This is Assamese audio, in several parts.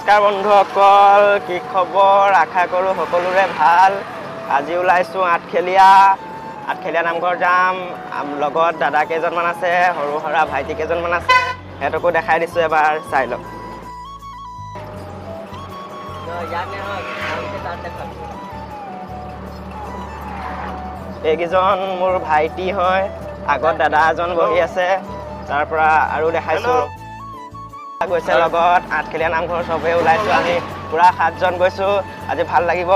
नमस्कार बंधुসকল কি খবৰ আশা কৰো সকলোৰে ভাল আজি ওলাইছো আঠখেলীয়া নামঘৰ যাম লগত দাদা কেজনমান আছে সৰু সৰা ভাইটি কেজনমান আছে হেতকো দেখাই দিছো এবাৰ চাই লওক এইজন মোৰ ভাইটি হয় আগত দাদা এজন বহি আছে তাৰ পৰা আৰু দেখাইছো গৈছে লগত আঠখেলীয়া নামঘৰ সবে ওলাইছো আমি পুৰা 7 জন গৈছো আজি ভাল লাগিব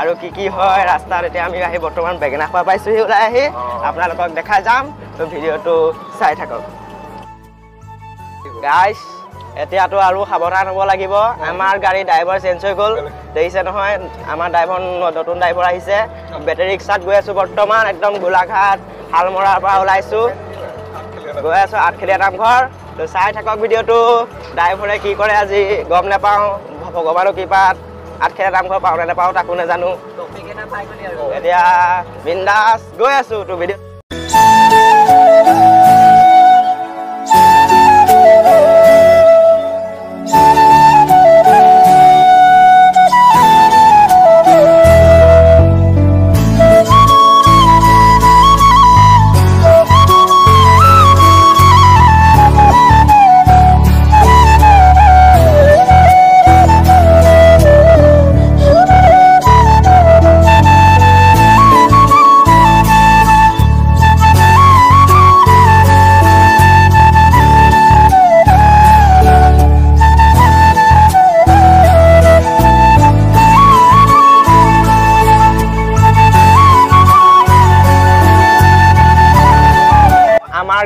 আৰু কি হয় ৰাস্তাত এতিয়া আমি আহি বৰ্তমান বেগেনাখোৱা পাইছো ওলাই আহি আপোনালোকক দেখাই যাম তো ভিডিওটো চাই থাকক গাইস এতিয়াতো আৰু সাৱধান হ'ব লাগিব আমাৰ গাড়ী ড্ৰাইভাৰ চেঞ্জ হৈ গ'ল দেখিছে নহয় আমাৰ ড্ৰাইভাৰ নতুন ড্ৰাইভাৰ আহিছে বেটাৰী ৰিক্সাত গৈ আছো বৰ্তমান একদম গোলাঘাট হালমৰাৰ পৰা ওলাইছো গৈ আছো আঠখেলীয়া নামঘৰ তো চাই থাকক ভিডিওটো ড্ৰাইভাৰে কি কৰে আজি গম নাপাওঁ ভগৱানৰ কৃপাত আঠখেলীয়া নামঘৰ পাওঁ নে নাপাওঁ তাকো নাজানো এতিয়া বিন্দাস গৈ আছো তো ভিডিও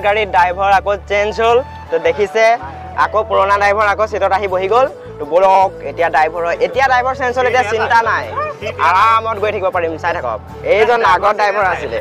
गाड़ी ड्राइवर आको चेंज हल तो देखिसे आको पुराना ड्राइवर आको सीटत आही बहि गल तो बोलक एटिया ड्राइवर चेंज हल एटिया चिंता नाय आरामत गई থাকিব পাৰিম চাই থাকক এইজন আগৰ ड्राइवर আছিলে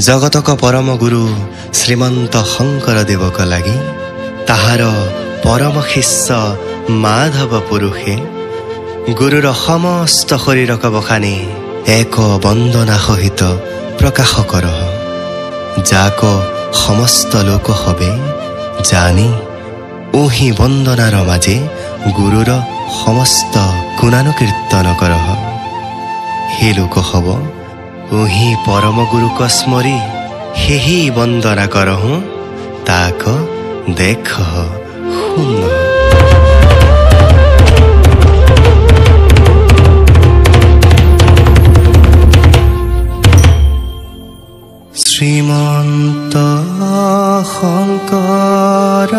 जगतक परम गुरु श्रीमंत शंकर देवक लागि ताहार परम शिष्य माधव पुरुषे गुरुर समस्त शरीरक बखानी एक वंदना सहित प्रकाश कर जाक समस्त लोक हबे जानी ओही वंदनार माजे गुरुर समस्त गुणानुकीर्तन कर हे लोक हब ओही परम गुरु को स्मरी हेही वंदना करहु ताक देख हुन श्रीमंत शंकर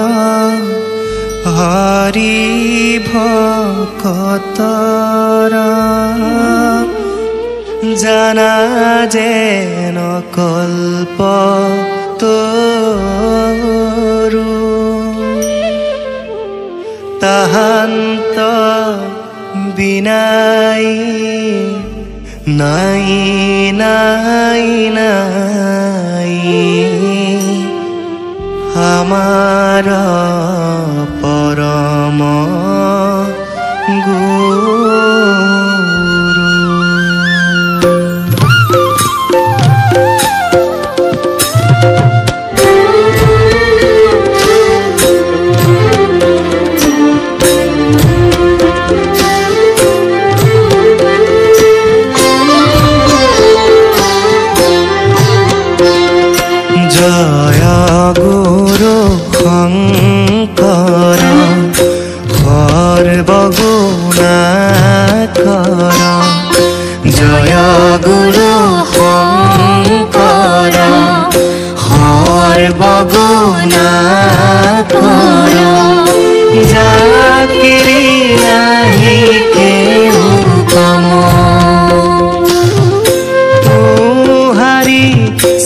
हरि भक्तरा जाना जेन कल्प तोरु ताहान्त बिनाई नाई नाई नाई हमार परम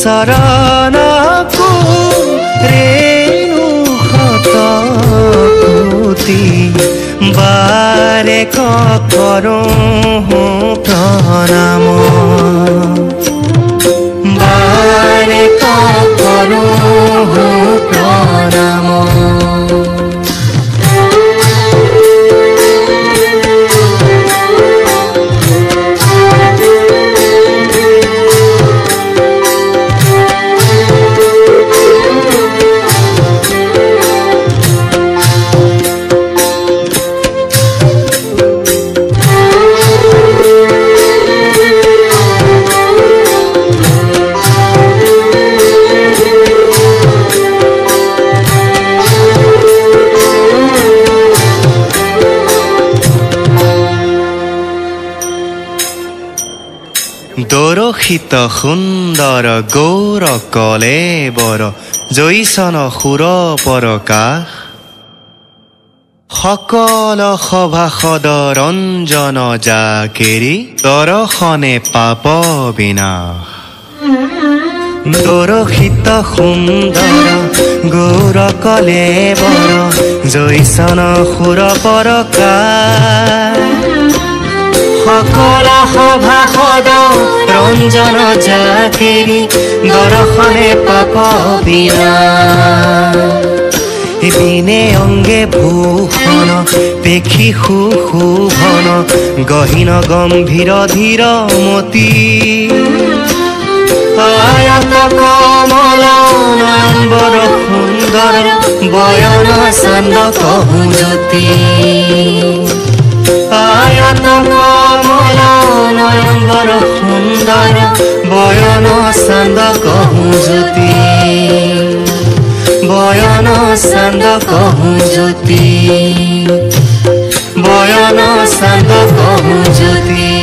शरणकु रेणु शतकोटि बारे करूँ प्रणाम बारे करूँ प्रणाम দৰশিত সুন্দৰ গৌৰ কলেবৰ জৈচন সুৰ পৰকাশ সকল সভাসদ ৰঞ্জন জাকেৰি দৰ্শনে পাপ বিনাশ দৰশিত সুন্দৰ গৌৰ কলেবৰ জৈচন সুৰ পৰকাশ সকল সভাসদ ৰঞ্জন জাকেৰি দৰ্শনে পাপ বিনাশ বিনে অঙ্গে ভূষণ পেখি সুশোভন গহীন গম্ভীৰ ধীৰ মতি আয়ত কমল নয়ন বৰ সুন্দৰ বয়ন চন্দ কহু জ্যোতি আয়ত কমল নয়ন বৰ সুন্দৰ বয়ন চন্দ কহু জ্যোতি বয়ন চন্দ কহু জ্যোতি বয়ন চন্দ কহু জ্যোতি